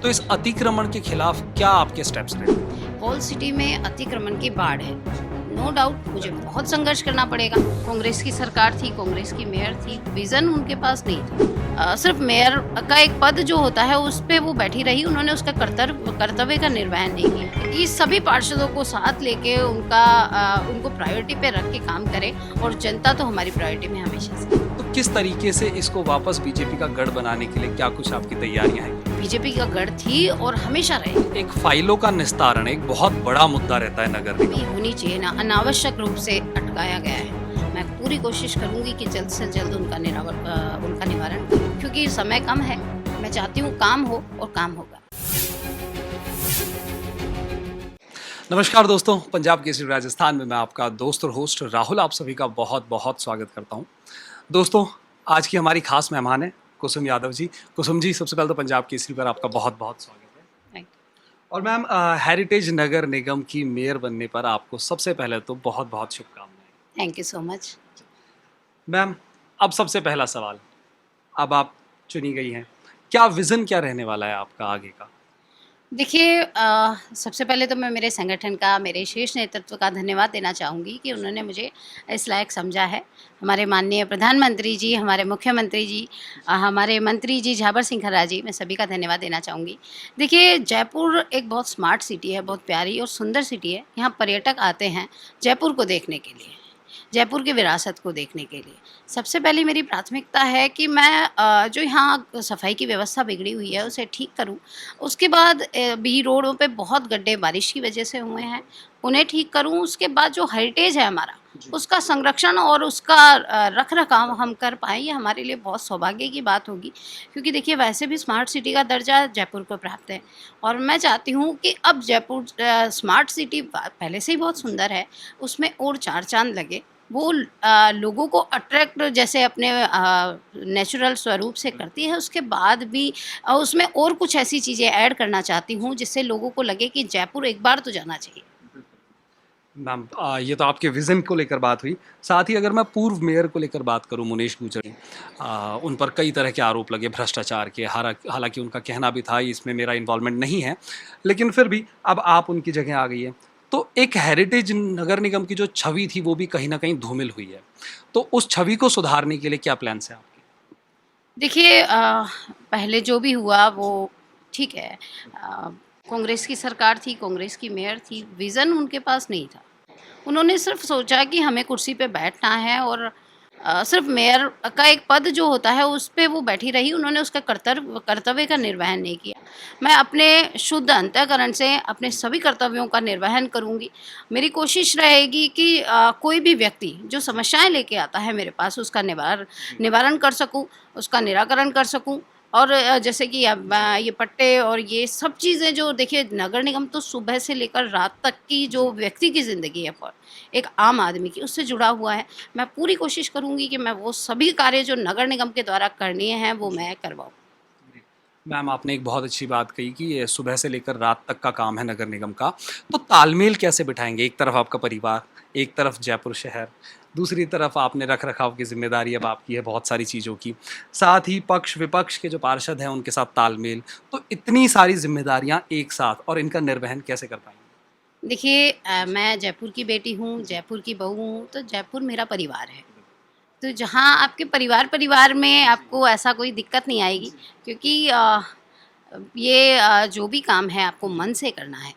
तो इस अतिक्रमण के खिलाफ क्या आपके स्टेप्स रहे? होल सिटी में अतिक्रमण की बाढ़ है। नो डाउट मुझे बहुत संघर्ष करना पड़ेगा। कांग्रेस की सरकार थी, कांग्रेस की मेयर थी, विजन उनके पास नहीं था। सिर्फ मेयर का एक पद जो होता है उस पे वो बैठी रही, उन्होंने उसका कर्तव्य का निर्वहन नहीं किया। कि सभी पार्षदों को साथ लेके उनको प्रायोरिटी पे रख के काम करें, और जनता तो हमारी प्रायोरिटी में हमेशा से। तो किस तरीके से इसको वापस बीजेपी का गढ़ बनाने के लिए क्या कुछ आपकी तैयारियां हैं? बीजेपी का गढ़ थी और हमेशा रहे। एक फाइलों का निस्तारण एक बहुत बड़ा मुद्दा रहता है नगर निगम। भी होनी चाहिए ना, अनावश्यक रूप से अटकाया गया है। मैं पूरी कोशिश करूंगी कि जल्द से जल्द उनका निवारण करूं, क्योंकि समय कम है। मैं चाहती हूं काम हो, और काम होगा। नमस्कार दोस्तों, पंजाब केसरी राजस्थान में मैं आपका दोस्त और होस्ट राहुल आप सभी का बहुत बहुत स्वागत करता हूं। दोस्तों, आज की हमारी खास मेहमान है कुसुम यादव जी। कुसुम जी, सबसे पहले तो पंजाब केसरी पर आपका बहुत बहुत स्वागत है। थैंक और मैम, हेरिटेज नगर निगम की मेयर बनने पर आपको सबसे पहले तो बहुत बहुत शुभकामनाएं। You so much. मैम, अब सबसे पहला सवाल, अब आप चुनी गई हैं, क्या विजन क्या रहने वाला है आपका आगे का? देखिए, सबसे पहले तो मैं मेरे संगठन का, मेरे शीर्ष नेतृत्व का धन्यवाद देना चाहूँगी कि उन्होंने मुझे इस लायक समझा है। हमारे माननीय प्रधानमंत्री जी, हमारे मुख्यमंत्री जी, हमारे मंत्री जी झाबर सिंह खर्रा जी, मैं सभी का धन्यवाद देना चाहूँगी। देखिए, जयपुर एक बहुत स्मार्ट सिटी है, बहुत प्यारी और सुंदर सिटी है। यहाँ पर्यटक आते हैं जयपुर को देखने के लिए, जयपुर की विरासत को देखने के लिए। सबसे पहली मेरी प्राथमिकता है कि मैं जो यहाँ सफाई की व्यवस्था बिगड़ी हुई है उसे ठीक करूँ। उसके बाद भी रोडों पे बहुत गड्ढे बारिश की वजह से हुए हैं, उन्हें ठीक करूँ। उसके बाद जो हेरिटेज है हमारा, उसका संरक्षण और उसका रख रखाव हम कर पाएँ, ये हमारे लिए बहुत सौभाग्य की बात होगी। क्योंकि देखिए, वैसे भी स्मार्ट सिटी का दर्जा जयपुर को प्राप्त है, और मैं चाहती हूँ कि अब जयपुर स्मार्ट सिटी पहले से ही बहुत सुंदर है, उसमें और चार चांद लगे। वो लोगों को अट्रैक्ट जैसे अपने नेचुरल स्वरूप से करती है, उसके बाद भी उसमें और कुछ ऐसी चीज़ें ऐड करना चाहती हूँ जिससे लोगों को लगे कि जयपुर एक बार तो जाना चाहिए। मैम, ये तो आपके विजन को लेकर बात हुई। साथ ही अगर मैं पूर्व मेयर को लेकर बात करूं, मुनेश गुजर, उन पर कई तरह के आरोप लगे भ्रष्टाचार के। हालांकि उनका कहना भी था इसमें मेरा इन्वॉल्वमेंट नहीं है, लेकिन फिर भी अब आप उनकी जगह आ गई है, तो एक हेरिटेज नगर निगम की जो छवि थी वो भी कहीं ना कहीं धूमिल हुई है। तो उस छवि को सुधारने के लिए क्या प्लान्स हैं आपके? देखिए, पहले जो भी हुआ वो ठीक है। कांग्रेस की सरकार थी, कांग्रेस की मेयर थी, विज़न उनके पास नहीं था। उन्होंने सिर्फ सोचा कि हमें कुर्सी पे बैठना है, और सिर्फ मेयर का एक पद जो होता है उस पे वो बैठी रही, उन्होंने उसका कर्तव्य का निर्वहन नहीं किया। मैं अपने शुद्ध अंतःकरण से अपने सभी कर्तव्यों का निर्वहन करूँगी। मेरी कोशिश रहेगी कि कोई भी व्यक्ति जो समस्याएं लेके आता है मेरे पास, उसका निवारण कर सकूँ, उसका निराकरण कर सकूँ। और जैसे कि अब ये पट्टे और ये सब चीज़ें, जो देखिए, नगर निगम तो सुबह से लेकर रात तक की जो व्यक्ति की ज़िंदगी है, पर एक आम आदमी की, उससे जुड़ा हुआ है। मैं पूरी कोशिश करूँगी कि मैं वो सभी कार्य जो नगर निगम के द्वारा करने हैं वो मैं करवाऊँ। मैम, आपने एक बहुत अच्छी बात कही कि ये सुबह से लेकर रात तक का काम है नगर निगम का। तो तालमेल कैसे बिठाएंगे? एक तरफ आपका परिवार, एक तरफ जयपुर शहर, दूसरी तरफ आपने रख रखाव की जिम्मेदारी अब आपकी है बहुत सारी चीज़ों की, साथ ही पक्ष विपक्ष के जो पार्षद हैं उनके साथ तालमेल। तो इतनी सारी जिम्मेदारियां एक साथ, और इनका निर्वहन कैसे कर पाएंगे? देखिए, मैं जयपुर की बेटी हूँ, जयपुर की बहू हूँ, तो जयपुर मेरा परिवार है। तो जहाँ आपके परिवार में आपको ऐसा कोई दिक्कत नहीं आएगी, क्योंकि ये जो भी काम है आपको मन से करना है।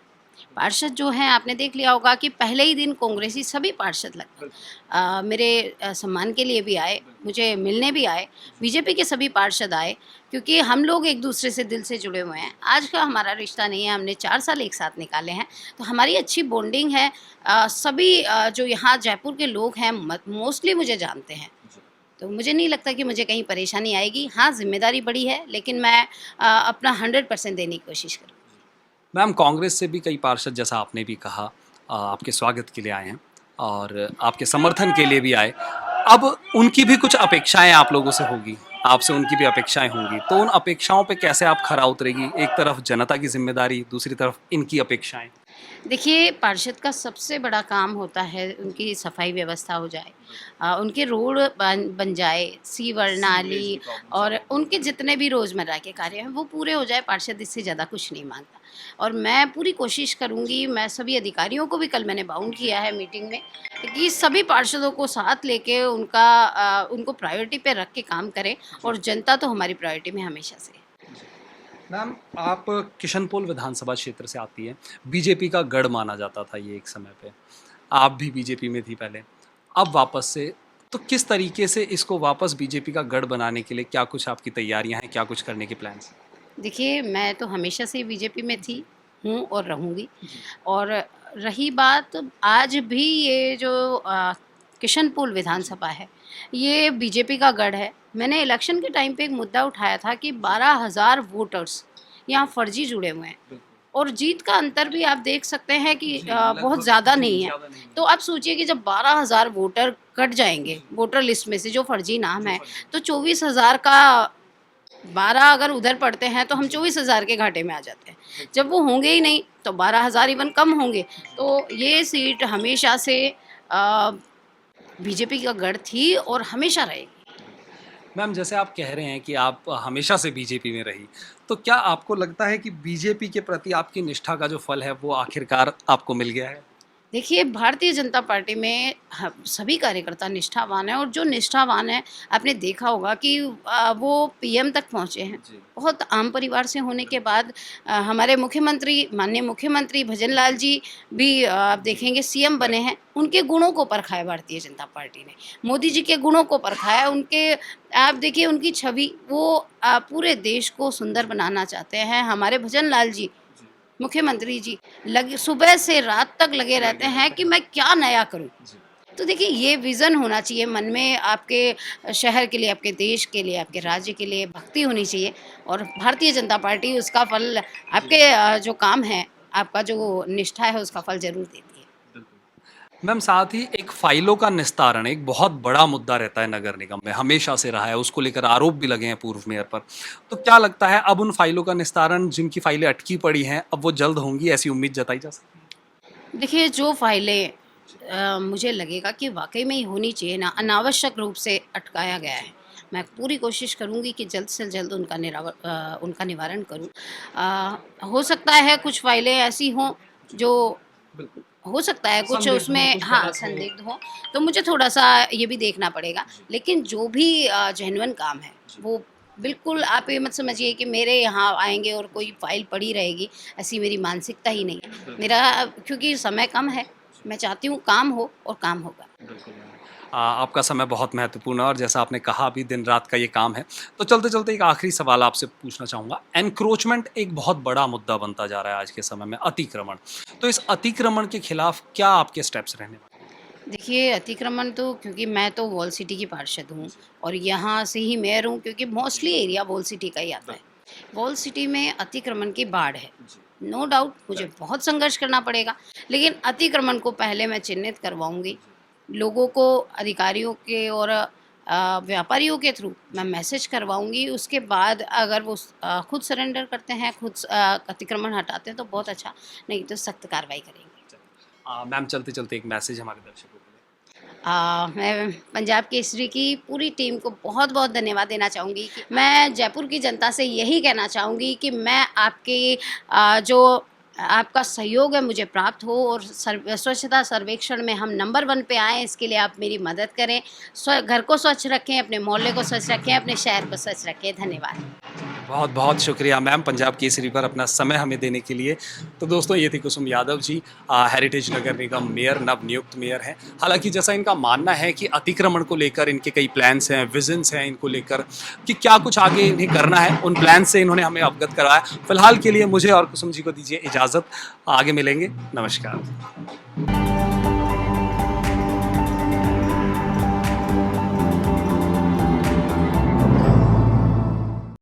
पार्षद जो हैं, आपने देख लिया होगा कि पहले ही दिन कांग्रेसी सभी पार्षद लगभग मेरे सम्मान के लिए भी आए, मुझे मिलने भी आए। बीजेपी के सभी पार्षद आए, क्योंकि हम लोग एक दूसरे से दिल से जुड़े हुए हैं। आज का हमारा रिश्ता नहीं है, हमने 4 साल एक साथ निकाले हैं, तो हमारी अच्छी बॉन्डिंग है। सभी जो यहाँ जयपुर के लोग हैं मोस्टली मुझे जानते हैं, तो मुझे नहीं लगता कि मुझे कहीं परेशानी आएगी। हाँ, जिम्मेदारी बड़ी है, लेकिन मैं अपना 100% देने की कोशिश करूँ। मैम, कांग्रेस से भी कई पार्षद, जैसा आपने भी कहा, आपके स्वागत के लिए आए हैं और आपके समर्थन के लिए भी आए। अब उनकी भी कुछ अपेक्षाएं आप लोगों से होगी, आपसे उनकी भी अपेक्षाएं होंगी, तो उन अपेक्षाओं पे कैसे आप खरा उतरेगी? एक तरफ जनता की जिम्मेदारी, दूसरी तरफ इनकी अपेक्षाएं। देखिए, पार्षद का सबसे बड़ा काम होता है उनकी सफाई व्यवस्था हो जाए, उनके रोड बन जाए, सीवर, नाली और उनके जितने भी रोज़मर्रा के कार्य हैं वो पूरे हो जाए, पार्षद इससे ज़्यादा कुछ नहीं माँगता। और मैं पूरी कोशिश करूँगी, मैं सभी अधिकारियों को भी कल मैंने बाउंड किया है मीटिंग में, कि सभी पार्षदों को साथ लेके उनको प्रायोरिटी पे रख के काम करें और जनता तो हमारी प्रायोरिटी में हमेशा से है। मैम, आप किशनपोल विधानसभा क्षेत्र से आती हैं। बीजेपी का गढ़ माना जाता था ये एक समय पे। आप भी बीजेपी में थी पहले, अब वापस से। तो किस तरीके से इसको वापस बीजेपी का गढ़ बनाने के लिए क्या कुछ आपकी तैयारियां हैं, क्या कुछ करने के प्लान्स हैं? देखिए, मैं तो हमेशा से बीजेपी में थी, हूँ और रहूँगी। और रही बात, आज भी ये जो किशनपुर विधानसभा है, ये बीजेपी का गढ़ है। मैंने इलेक्शन के टाइम पे एक मुद्दा उठाया था कि 12,000 वोटर्स यहाँ फर्जी जुड़े हुए हैं और जीत का अंतर भी आप देख सकते हैं कि बहुत ज़्यादा नहीं है। तो आप सोचिए कि जब 12,000 वोटर कट जाएँगे वोटर लिस्ट में से जो फर्जी नाम है, तो 24,000 का 12 अगर उधर पड़ते हैं तो हम 24,000 के घाटे में आ जाते हैं। जब वो होंगे ही नहीं तो 12,000 इवन कम होंगे। तो ये सीट हमेशा से बीजेपी का गढ़ थी और हमेशा रहेगी। मैम, जैसे आप कह रहे हैं कि आप हमेशा से बीजेपी में रही, तो क्या आपको लगता है कि बीजेपी के प्रति आपकी निष्ठा का जो फल है वो आखिरकार आपको मिल गया है? देखिए, भारतीय जनता पार्टी में सभी कार्यकर्ता निष्ठावान हैं और जो निष्ठावान हैं, आपने देखा होगा कि वो पीएम तक पहुँचे हैं। जी। बहुत आम परिवार से होने के बाद हमारे माननीय मुख्यमंत्री भजन लाल जी भी आप देखेंगे सीएम बने हैं। उनके गुणों को परखा है भारतीय जनता पार्टी ने। मोदी जी के गुणों को परखा है। आप देखिए उनकी छवि, वो पूरे देश को सुंदर बनाना चाहते हैं। हमारे भजन लाल जी मुख्यमंत्री जी लगे सुबह से रात तक लगे रहते हैं कि मैं क्या नया करूं। तो देखिए, ये विज़न होना चाहिए मन में, आपके शहर के लिए, आपके देश के लिए, आपके राज्य के लिए भक्ति होनी चाहिए और भारतीय जनता पार्टी उसका फल, आपके जो काम है, आपका जो निष्ठा है उसका फल ज़रूर देती है। मैम, साथ ही एक फाइलों का निस्तारण एक बहुत बड़ा मुद्दा रहता है नगर निगम में, हमेशा से रहा है। उसको लेकर आरोप भी लगे हैं पूर्व मेयर पर। तो क्या लगता है अब उन फाइलों का निस्तारण, जिनकी फाइलें अटकी पड़ी हैं, अब वो जल्द होंगी, ऐसी उम्मीद जताई जा सकती है? देखिए, जो फाइलें मुझे लगेगा कि वाक़ई में ही होनी चाहिए ना, अनावश्यक रूप से अटकाया गया है। मैं पूरी कोशिश करूँगी कि जल्द से जल्द उनका निवारण करूँ। हो सकता है कुछ फाइलें ऐसी हों जो, बिल्कुल। हो सकता है कुछ संदिग्ध हो, उसमें कुछ हाँ, गलत हो। संदिग्ध हो, तो मुझे थोड़ा-सा ये भी देखना पड़ेगा। लेकिन जो भी जेन्युइन काम है, वो बिल्कुल आप ये मत समझिए कि मेरे यहाँ आएँगे और कोई फ़ाइल पड़ी रहेगी, ऐसी मेरी मानसिकता ही नहीं है। मेरा, क्योंकि समय कम है, मैं चाहती हूँ काम हो और काम होगा। बिल्कुल मैम। आपका समय बहुत महत्वपूर्ण है और जैसा आपने कहा अभी दिन रात का ये काम है। तो चलते-चलते एक आखिरी सवाल आपसे पूछना चाहूँगा। एनक्रोचमेंट एक बहुत बड़ा मुद्दा बनता जा रहा है आज के समय में, अतिक्रमण। तो इस अतिक्रमण के खिलाफ क्या आपके स्टेप्स रहने वाले हैं? देखिए, अतिक्रमण तो, क्योंकि मैं तो वॉल सिटी की पार्षद हूँ और यहाँ से ही मेयर हूँ, क्योंकि मोस्टली एरिया वॉल सिटी का ही आता है। वॉल सिटी में अतिक्रमण की बाढ़ है। नो डाउट मुझे बहुत संघर्ष करना पड़ेगा, लेकिन अतिक्रमण को पहले मैं चिन्हित करवाऊँगी। लोगों को, अधिकारियों के और व्यापारियों के थ्रू मैं मैसेज करवाऊँगी। उसके बाद अगर वो खुद सरेंडर करते हैं, खुद अतिक्रमण हटाते हैं तो बहुत अच्छा, नहीं तो सख्त कार्रवाई करेंगे। मैम, चलते-चलते एक मैसेज हमारे दर्शकों के लिए। मैं पंजाब केसरी की पूरी टीम को बहुत-बहुत धन्यवाद देना चाहूँगी। कि मैं जयपुर की जनता से यही कहना चाहूँगी कि मैं आपकी जो आपका सहयोग है मुझे प्राप्त हो और स्वच्छता सर्वेक्षण में हम नंबर 1 पे आएँ, इसके लिए आप मेरी मदद करें। घर को स्वच्छ रखें, अपने मोहल्ले को स्वच्छ रखें, अपने शहर को स्वच्छ रखें। धन्यवाद। बहुत-बहुत शुक्रिया मैम, पंजाब केसरी पर अपना समय हमें देने के लिए। तो दोस्तों, ये थी कुसुम यादव जी, हेरिटेज नगर निगम मेयर, नवनियुक्त मेयर हैं। हालाँकि जैसा इनका मानना है कि अतिक्रमण को लेकर इनके कई प्लान्स हैं, विज़न्स हैं इनको लेकर कि क्या कुछ आगे इन्हें करना है, उन प्लान से इन्होंने हमें अवगत कराया। फिलहाल के लिए मुझे और कुसुम जी को दीजिए इजाज़त। आगे मिलेंगे। नमस्कार।